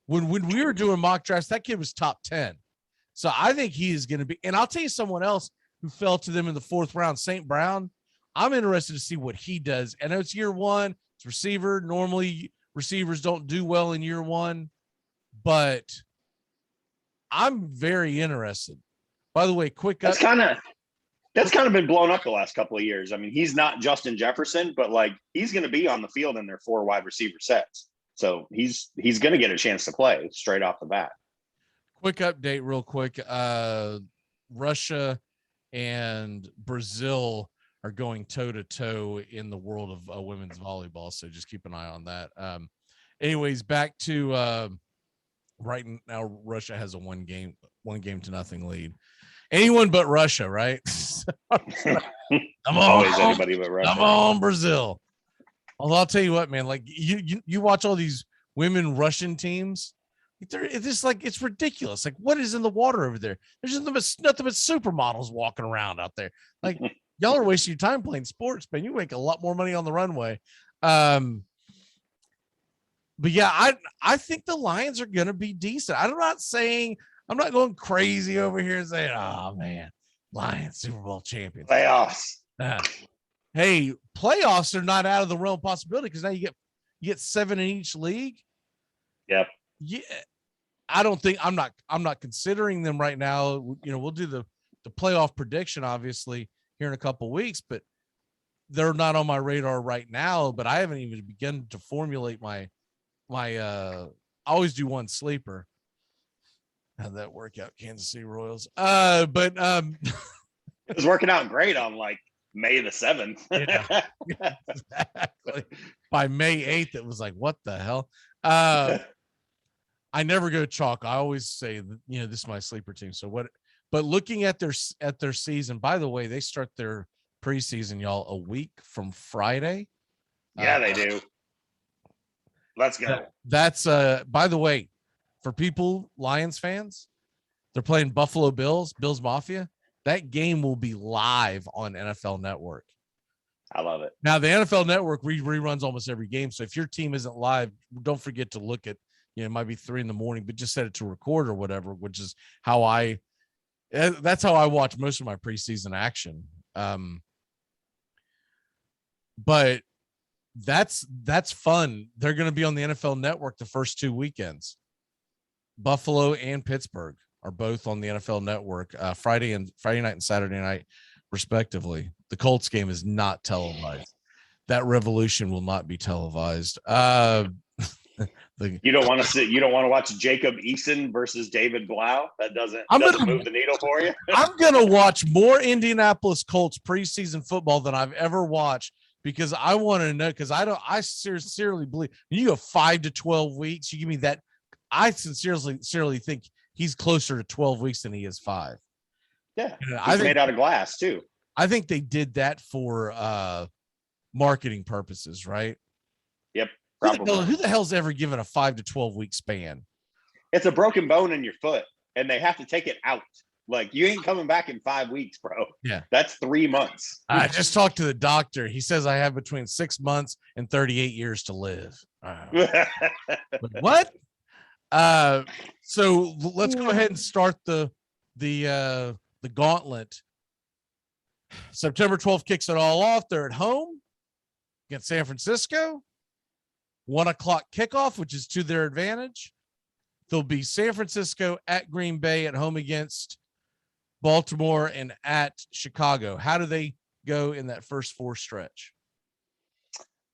A: When we were doing mock drafts, that kid was top 10. So I think he is going to be, and I'll tell you someone else who fell to them in the 4th round, St. Brown. I'm interested to see what he does. I know it's year one, it's receiver. Normally receivers don't do well in year one, but I'm very interested. By the way, that's kind of been blown up the last couple of years. I mean, he's not Justin Jefferson, but like, he's going to be on the field in their 4 wide receiver sets. So he's going to get a chance to play straight off the bat. Quick update real quick. Russia and Brazil are going toe to toe in the world of women's volleyball. So just keep an eye on that. Anyways, back to right now, Russia has a 1-game-0 lead. Anyone but Russia, right? Come on,
B: always anybody but Russia.
A: Come on, Brazil. Although I'll tell you what, man, like you watch all these women Russian teams, it's just like, it's ridiculous. Like, what is in the water over there? There's nothing but supermodels walking around out there. Like, y'all are wasting your time playing sports, man. You make a lot more money on the runway. But yeah, I think the Lions are going to be decent. I'm not going crazy over here and saying, oh man, Lions Super Bowl champions.
B: Playoffs.
A: Hey, playoffs are not out of the realm of possibility, because now you get 7 in each league.
B: Yep.
A: Yeah. I'm not considering them right now. We'll do the playoff prediction obviously here in a couple of weeks, but they're not on my radar right now. But I haven't even begun to formulate my I always do one sleeper. How'd that work out? Kansas City Royals. But
B: it was working out great on like May the 7th.
A: Yeah, exactly. By May 8th, it was like, what the hell? I never go chalk. I always say, this is my sleeper team. So what? But looking at their season, by the way, they start their preseason, y'all, a week from Friday.
B: Yeah, they do. Let's go.
A: That's by the way, for people, Lions fans, they're playing Buffalo Bills Mafia. That game will be live on NFL Network.
B: I love it.
A: Now, the NFL Network reruns almost every game. So if your team isn't live, don't forget to look at, it might be 3 a.m, but just set it to record or whatever, which is that's how I watch most of my preseason action. But That's fun. They're going to be on the NFL Network the first 2 weekends. Buffalo and Pittsburgh are both on the NFL Network, Friday night and Saturday night, respectively. The Colts game is not televised. That revolution will not be televised.
B: You don't want to watch Jacob Eason versus David Blau. That doesn't move the needle for you.
A: I'm going to watch more Indianapolis Colts preseason football than I've ever watched, because I want to know, because I sincerely believe you go 5 to 12 weeks. You give me that. I sincerely think he's closer to 12 weeks than he is 5.
B: Yeah. He's made out of glass too.
A: I think they did that for marketing purposes, right?
B: Yep.
A: Who the hell's ever given a 5 to 12 week span?
B: It's a broken bone in your foot and they have to take it out. Like, you ain't coming back in 5 weeks, bro.
A: Yeah.
B: That's 3 months.
A: I just talked to the doctor. He says I have between 6 months and 38 years to live. What? So let's go ahead and start the gauntlet. September 12th kicks it all off. They're at home against San Francisco. 1 o'clock kickoff, which is to their advantage. There'll be San Francisco at Green Bay, at home against Baltimore, and at Chicago. How do they go in that first 4 stretch?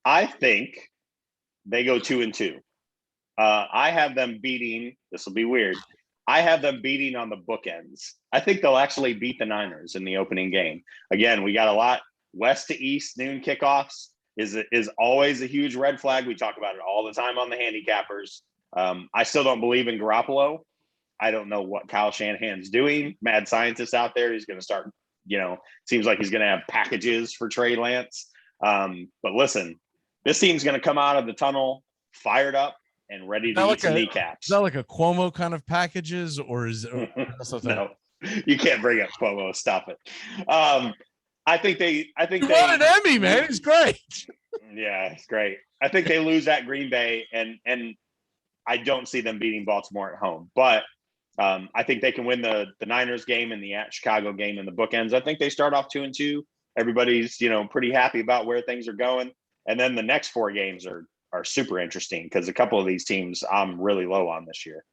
B: I think they go 2-2. I have them beating. This will be weird. I have them beating on the bookends. I think they'll actually beat the Niners in the opening game. Again, we got a lot west to east noon kickoffs is always a huge red flag. We talk about it all the time on the handicappers. I still don't believe in Garoppolo. I don't know what Kyle Shanahan's doing. Mad scientist out there. He's going to start, seems like he's going to have packages for Trey Lance. But listen, this team's going to come out of the tunnel fired up and ready to eat some kneecaps.
A: Is that like a Cuomo kind of packages, or is it?
B: No, you can't bring up Cuomo. Stop it. I think they
A: won an Emmy, man. It's great.
B: Yeah, it's great. I think they lose at Green Bay, and I don't see them beating Baltimore at home. But I think they can win the Niners game and the at Chicago game in the bookends. I think they start off 2-2. Everybody's pretty happy about where things are going, and then the next 4 games are super interesting because a couple of these teams I'm really low on this year.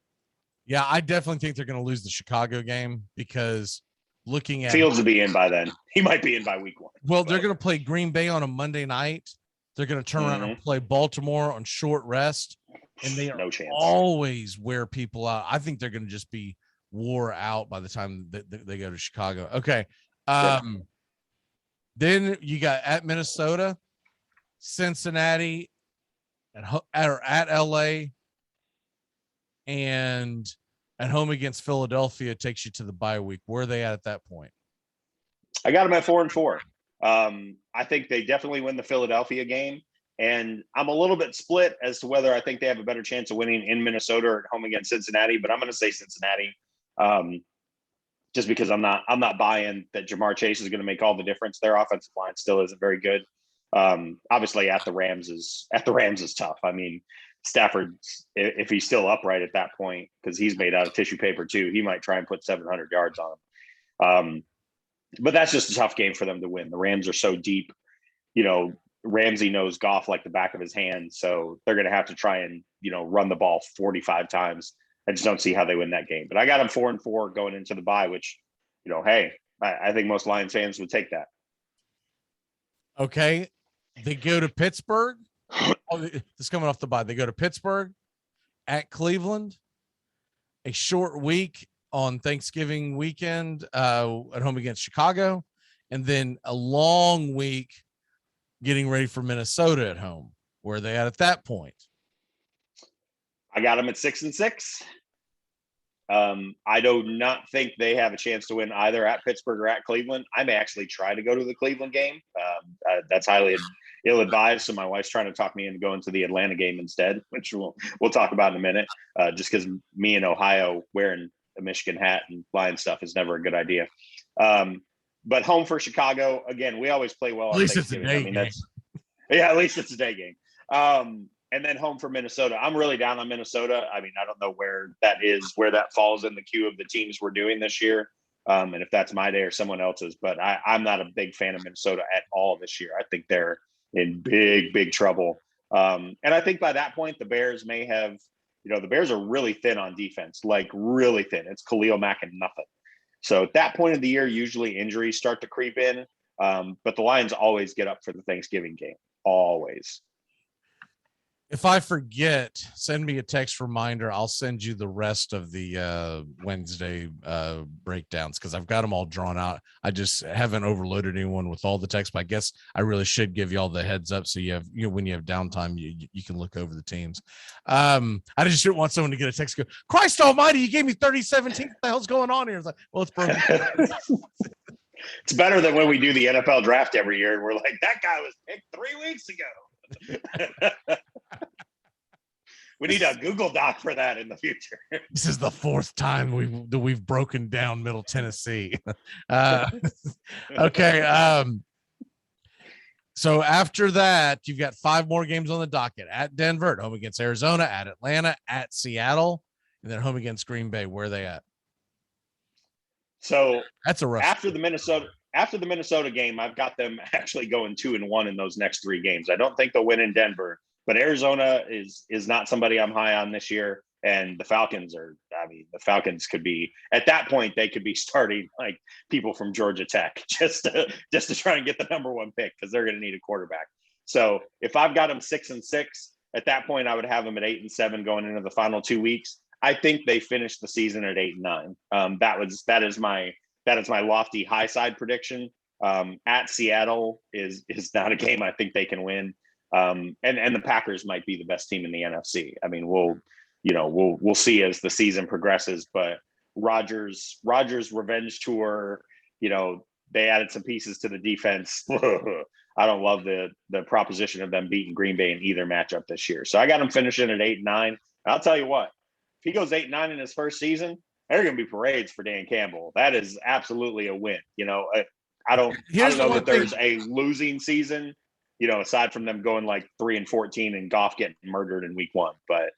A: Yeah, I definitely think they're going to lose the Chicago game because looking at
B: Fields will be in by then. He might be in by week 1.
A: Well, they're going to play Green Bay on a Monday night. They're going to turn around and play Baltimore on short rest, and they always wear people out. I think they're going to just be wore out by the time they go to Chicago. Okay. Then you got at Minnesota, Cincinnati, at LA, and at home against Philadelphia takes you to the bye week. Where are they at that point?
B: I got them at 4-4. I think they definitely win the Philadelphia game, and I'm a little bit split as to whether I think they have a better chance of winning in Minnesota or at home against Cincinnati. But I'm going to say Cincinnati, just because I'm not buying that Jamar Chase is going to make all the difference. Their offensive line still isn't very good. Obviously, at the Rams is tough. I mean, Stafford, if he's still upright at that point, because he's made out of tissue paper too, he might try and put 700 yards on him. But that's just a tough game for them to win. The Rams are so deep. Ramsey knows Goff like the back of his hand, so they're going to have to try and run the ball 45 times. I just don't see how they win that game. But I got them 4-4 going into the bye, which hey, I think most Lions fans would take that.
A: Okay, they go to Pittsburgh. This coming off the bye. They go to Pittsburgh, at Cleveland, a short week on Thanksgiving weekend, at home against Chicago, and then a long week getting ready for Minnesota at home. Where are they at that point?
B: I got them at 6-6. I do not think they have a chance to win either at Pittsburgh or at Cleveland. I may actually try to go to the Cleveland game. That's highly ill-advised. So my wife's trying to talk me into going to the Atlanta game instead, which we'll talk about in a minute. Just because me in Ohio wearing a Michigan hat and flying stuff is never a good idea. But home for Chicago again. We always play well.
A: At least it's a day game.
B: At least it's a day game. And then home for Minnesota. I'm really down on Minnesota. I mean, I don't know where that falls in the queue of the teams we're doing this year. And if that's my day or someone else's, but I'm not a big fan of Minnesota at all this year. I think they're in big trouble. And I think by that point, the Bears may have, the Bears are really thin on defense, like really thin. It's Khalil Mack and nothing. So at that point of the year, usually injuries start to creep in. But the Lions always get up for the Thanksgiving game. Always.
A: If I forget, send me a text reminder. I'll send you the rest of the Wednesday breakdowns because I've got them all drawn out. I just haven't overloaded anyone with all the text, but I guess I really should give you all the heads up so you have, when you have downtime, you can look over the teams. I just didn't want someone to get a text go, Christ Almighty, you gave me 3017. What the hell's going on here? It's like, well, it's broken.
B: It's better than when we do the NFL draft every year and we're like, that guy was picked 3 weeks ago. We need a Google Doc for that in the future.
A: This is the fourth time we've broken down Middle Tennessee. Okay. So after that, you've got 5 more games on the docket: at Denver, at home against Arizona, at Atlanta, at Seattle, and then home against Green Bay. Where are they at?
B: So
A: that's a rough.
B: After the Minnesota game, I've got them actually going 2-1 in those next 3 games. I don't think they'll win in Denver, but Arizona is not somebody I'm high on this year. And the Falcons could be, at that point, they could be starting like people from Georgia Tech just to try and get the number 1 pick because they're going to need a quarterback. So if I've got them 6-6, at that point, I would have them at 8-7 going into the final 2 weeks. I think they finished the season at 8-9. That is my lofty high side prediction. At Seattle is not a game I think they can win. And the Packers might be the best team in the NFC. I mean, we'll see as the season progresses, but Rodgers revenge tour, they added some pieces to the defense. I don't love the proposition of them beating Green Bay in either matchup this year. So I got them finishing at 8-9. I'll tell you what, if he goes 8-9 in his first season, there are going to be parades for Dan Campbell. That is absolutely a win. I don't know that there's a losing season, aside from them going like 3-14 and Goff getting murdered in week 1. But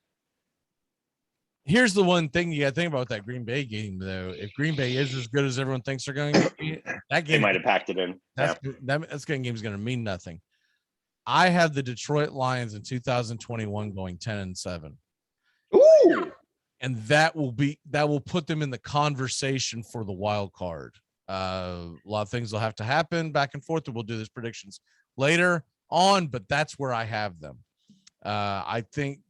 A: here's the one thing you got to think about that Green Bay game, though. If Green Bay is as good as everyone thinks they're going to be, that game
B: they might have packed it in.
A: That game is going to mean nothing. I have the Detroit Lions in 2021 going 10-7.
B: Ooh.
A: And that will put them in the conversation for the wild card. A lot of things will have to happen back and forth, and we'll do these predictions later on, but that's where I have them. I think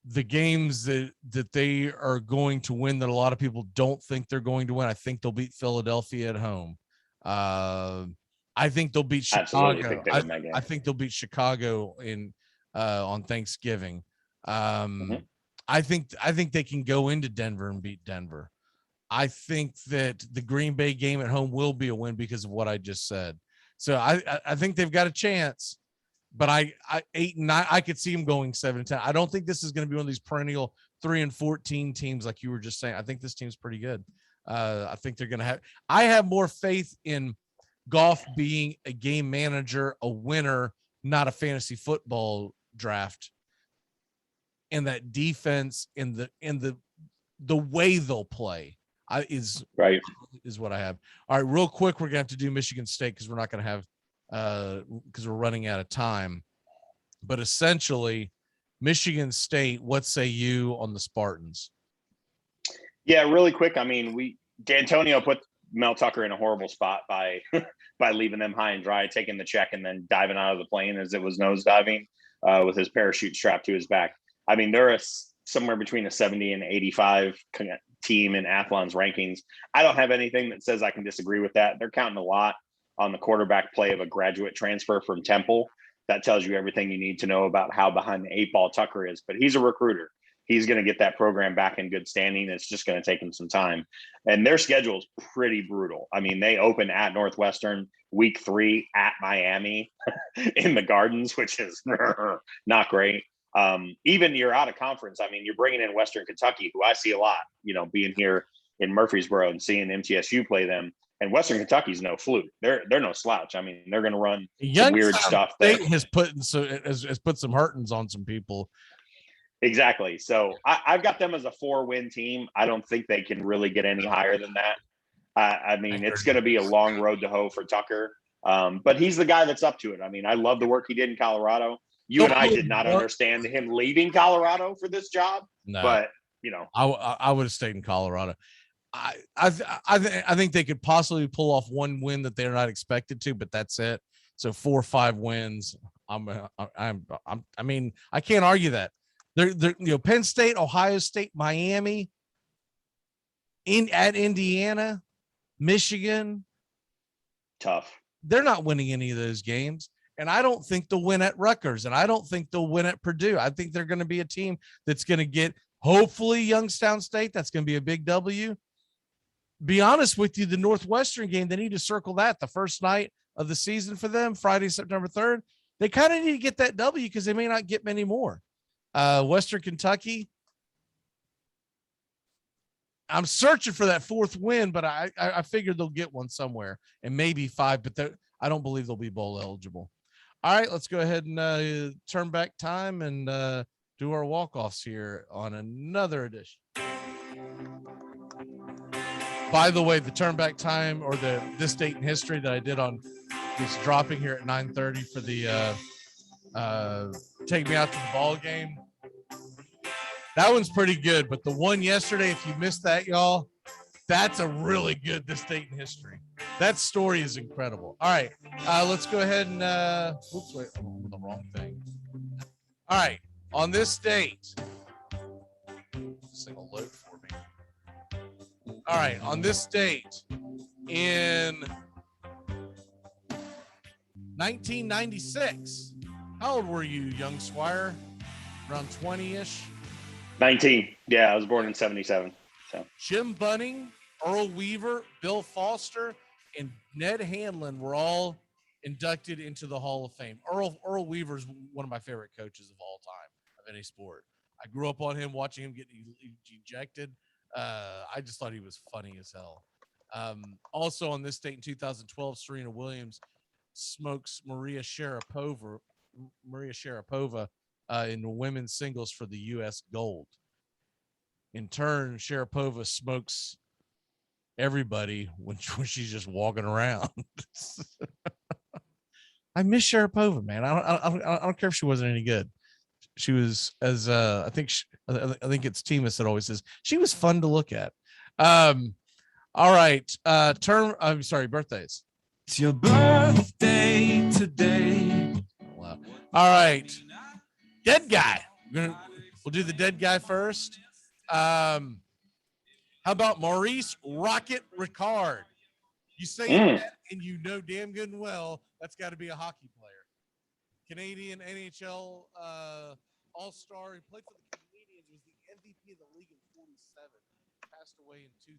A: the games that they are going to win that a lot of people don't think they're going to win, I think they'll beat Philadelphia at home. I think they'll beat Chicago. I think they'll beat Chicago on Thanksgiving. I think they can go into Denver and beat Denver. I think that the Green Bay game at home will be a win because of what I just said. So I think they've got a chance, but I 8-9, I could see them going 7-10. I don't think this is going to be one of these perennial 3-14 teams like you were just saying. I think this team's pretty good. I think they're going to have. I have more faith in Goff being a game manager, a winner, not a fantasy football draft. And that defense in the way they'll play is what I have. All right, real quick, we're gonna have to do Michigan State because we're not gonna have because we're running out of time. But essentially, Michigan State, what say you on the Spartans?
B: Yeah, really quick. I mean, D'Antonio put Mel Tucker in a horrible spot by leaving them high and dry, taking the check and then diving out of the plane as it was nosediving with his parachute strapped to his back. I mean, they're somewhere between a 70 and 85 team in Athlon's rankings. I don't have anything that says I can disagree with that. They're counting a lot on the quarterback play of a graduate transfer from Temple. That tells you everything you need to know about how behind the 8 ball Tucker is. But he's a recruiter. He's going to get that program back in good standing. It's just going to take him some time. And their schedule is pretty brutal. I mean, they open at Northwestern, week 3 at Miami in the Gardens, which is not great. Even you're out of conference. I mean, you're bringing in Western Kentucky, who I see a lot, being here in Murfreesboro and seeing MTSU play them. And Western Kentucky's no fluke. They're no slouch. I mean, they're going to run some weird stuff.
A: State has put some hurtings on some people.
B: Exactly. So I've got them as a 4-win team. I don't think they can really get any higher than that. I mean, it's going to be a long road to hoe for Tucker. But he's the guy that's up to it. I mean, I love the work he did in Colorado. You and I did not understand him leaving Colorado for this job, but you know,
A: I would have stayed in Colorado. I think they could possibly pull off one win that they're not expected to, but that's it. So 4 or 5 wins. I mean, I can't argue that. They're Penn State, Ohio State, Miami, at Indiana, Michigan.
B: Tough.
A: They're not winning any of those games. And I don't think they'll win at Rutgers. And I don't think they'll win at Purdue. I think they're going to be a team that's going to get, hopefully, Youngstown State. That's going to be a big W. Be honest with you, the Northwestern game, they need to circle that the first night of the season for them, Friday, September 3rd. They kind of need to get that W because they may not get many more. Western Kentucky, I'm searching for that 4th win, but I figured they'll get one somewhere, and maybe 5, but I don't believe they'll be bowl eligible. All right, let's go ahead and turn back time and do our walk-offs here on another edition. By the way, the turn back time, or this date in history that I did on, is dropping here at 9:30 for the take me out to the ball game. That one's pretty good, but the one yesterday, if you missed that, y'all, that's a really good this date in history. That story is incredible. All right, let's go ahead and oops, wait, I'm on the wrong thing. All right, on this date, this thing will load for me. All right, on this date in 1996, how old were you, young squire? Around 20-ish?
B: 19. Yeah, I was born in 77. So
A: Jim Bunning, Earl Weaver, Bill Foster, and Ned Hanlon were all inducted into the Hall of Fame. Earl Weaver is one of my favorite coaches of all time of any sport. I grew up on him, watching him get ejected. I just thought he was funny as hell. Also on this date in 2012, Serena Williams smokes Maria Sharapova in the women's singles for the U.S. gold. In turn, Sharapova smokes everybody when she's just walking around. I miss Sharapova, man. I don't care if she wasn't any good. She was, as I think it's Timus that always says, she was fun to look at. All right, I'm sorry, birthdays.
E: It's your birthday today.
A: Wow. All right, dead guy. We'll do the dead guy first. How about Maurice Rocket Ricard? You say that, and you know damn good and well that's got to be a hockey player. Canadian NHL All-Star. He played for the Canadiens. Was the MVP of the league in 47. Passed away in 2000.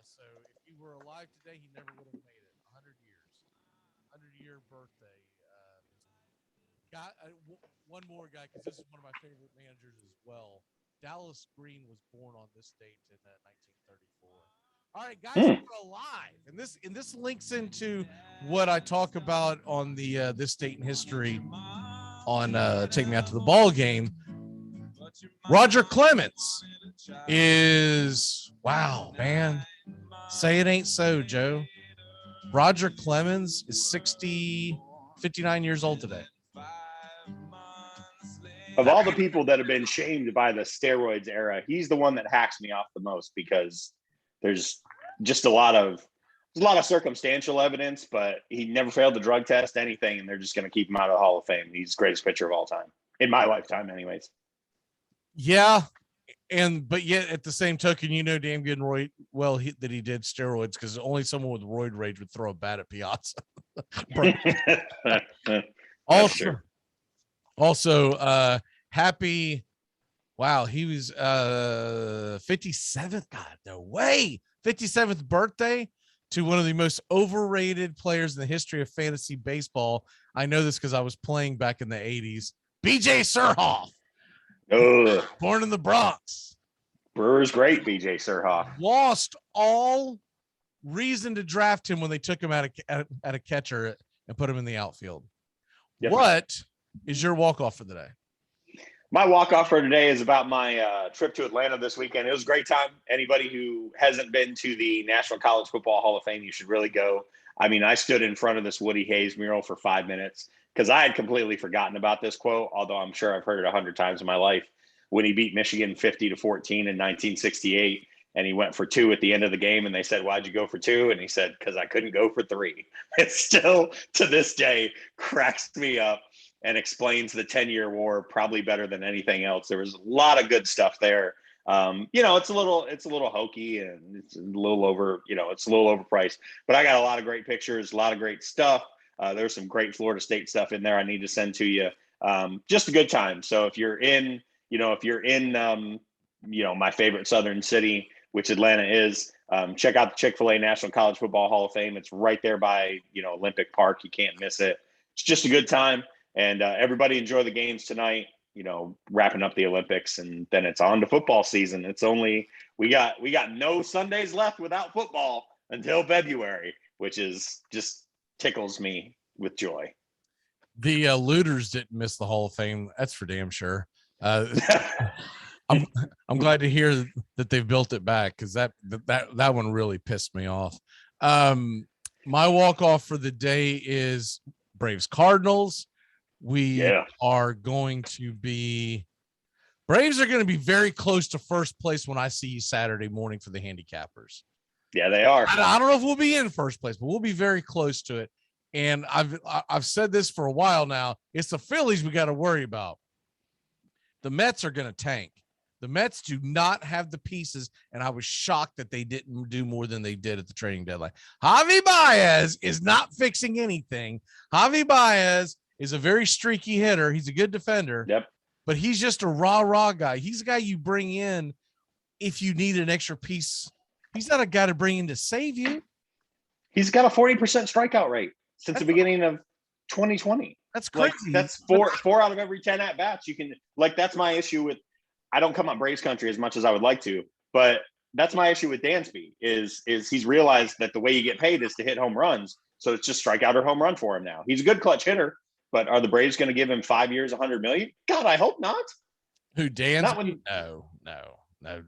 A: So if he were alive today, he never would have made it. 100 years. 100-year birthday. One more guy, because this is one of my favorite managers as well. Dallas Green was born on this date in 1934. All right, guys, we're alive, and this links into what I talk about on the this date in history on Take Me Out to the Ball Game. Roger Clemens is, wow, man. Say it ain't so, Joe. Roger Clemens is 59 years old today.
B: Of all the people that have been shamed by the steroids era, he's the one that hacks me off the most, because there's just a lot of circumstantial evidence, but he never failed the drug test, anything, and they're just going to keep him out of the Hall of Fame. He's the greatest pitcher of all time, in my lifetime anyways.
A: Yeah, but yet at the same token, you know damn good and well that he did steroids, because only someone with roid rage would throw a bat at Piazza. Also, happy, wow, he was 57th, God, no way, 57th birthday to one of the most overrated players in the history of fantasy baseball. I know this because I was playing back in the 80s. BJ Surhoff. Born in the Bronx.
B: Brewers great, BJ Surhoff.
A: Lost all reason to draft him when they took him at a catcher and put him in the outfield. Yep. What is your walk-off for the day?
B: My walk-off for today is about my trip to Atlanta this weekend. It was a great time. Anybody who hasn't been to the National College Football Hall of Fame, you should really go. I mean, I stood in front of this Woody Hayes mural for 5 minutes because I had completely forgotten about this quote, although I'm sure I've heard it 100 times in my life, when he beat Michigan 50-14 in 1968. And he went for 2 at the end of the game. And they said, why'd you go for 2? And he said, because I couldn't go for 3. It still, to this day, cracks me up and explains the 10-year war probably better than anything else. There was a lot of good stuff there. It's a little hokey and it's a little over, it's a little overpriced. But I got a lot of great pictures, a lot of great stuff. There's some great Florida State stuff in there I need to send to you. Just a good time. So if you're in, my favorite Southern city, which Atlanta is, check out the Chick-fil-A National College Football Hall of Fame. It's right there by, Olympic Park. You can't miss it. It's just a good time. And everybody enjoy the games tonight, wrapping up the Olympics, and then it's on to football season. It's only, we got no Sundays left without football until February, which is just tickles me with joy.
A: The looters didn't miss the Hall of Fame. That's for damn sure. I'm glad to hear that they've built it back, because that one really pissed me off. My walk-off for the day is Braves Cardinals. Braves are going to be very close to first place when I see you Saturday morning for the handicappers.
B: Yeah, they are.
A: I don't know if we'll be in first place, but we'll be very close to it. And I've said this for a while now. It's the Phillies we got to worry about. The Mets are going to tank. The Mets do not have the pieces, and I was shocked that they didn't do more than they did at the trading deadline. Javi Baez is not fixing anything. Javi Baez is a very streaky hitter. He's a good defender.
B: Yep.
A: But he's just a rah-rah guy. He's a guy you bring in if you need an extra piece. He's not a guy to bring in to save you.
B: He's got a 40% strikeout rate since the beginning of 2020.
A: That's crazy.
B: That's four out of every 10 at-bats. You can, that's my issue with, I don't come on Braves country as much as I would like to, but that's my issue with Dansby is he's realized that the way you get paid is to hit home runs. So it's just strikeout or home run for him now. He's a good clutch hitter, but are the Braves going to give him 5 years, $100 million? God, I hope not.
A: Who, Dansby?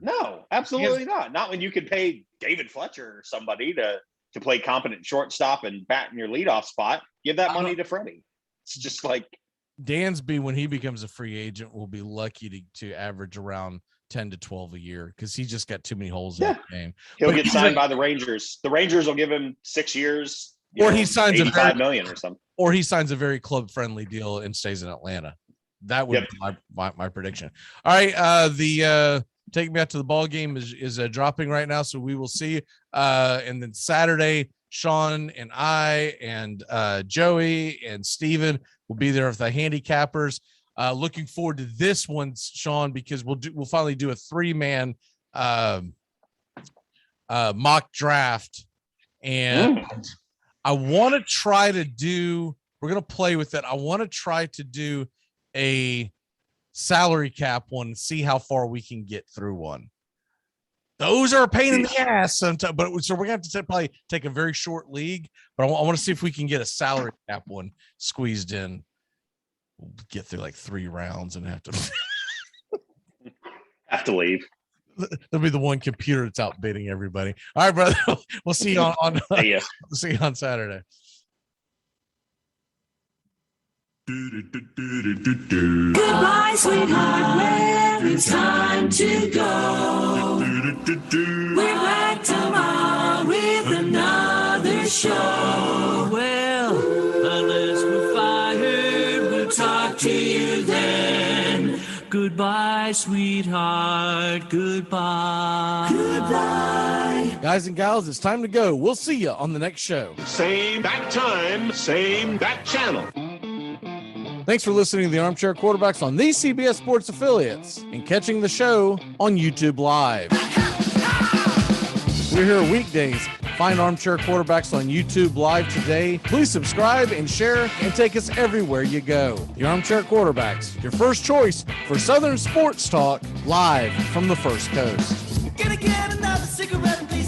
B: No, absolutely not. Not when you could pay David Fletcher or somebody to play competent shortstop and bat in your leadoff spot. Give that money to Freddie. It's just like
A: Dansby, when he becomes a free agent, will be lucky to average around 10 to 12 a year, because he just got too many holes in the game.
B: He'll get signed by the Rangers. The Rangers will give him 6 years,
A: or he signs
B: $85 million or something.
A: Or he signs a very club-friendly deal and stays in Atlanta. That would be my prediction. All right, the Take Me Out to the Ball game is dropping right now, so we will see. And then Saturday, Sean and I and Joey and Steven will be there with the handicappers. Looking forward to this one, Sean, because we'll finally do a 3-man mock draft. And I want to try to do, we're going to play with it. I want to try to do a salary cap one, see how far we can get through one. Those are a pain in the ass sometimes, but so we're going to have to probably take a very short league, but I want to see if we can get a salary cap one squeezed in. We'll get through like 3 rounds and have
B: to leave.
A: There'll be the one computer that's outbidding everybody. All right, brother. We'll see you on see you on Saturday.
E: Goodbye, sweetheart, where it's time to go. We're back tomorrow with another show. Well, unless we're fired, we'll talk to you then. Goodbye, sweetheart, goodbye. Goodbye.
A: Guys and gals, it's time to go. We'll see you on the next show.
K: Same bat time, same bat channel.
A: Thanks for listening to the Armchair Quarterbacks on these CBS Sports affiliates and catching the show on YouTube Live. We're here weekdays. Find Armchair Quarterbacks on YouTube Live today. Please subscribe and share and take us everywhere you go. The Armchair Quarterbacks, your first choice for Southern sports talk, live from the First Coast.
E: Gonna get another cigarette and please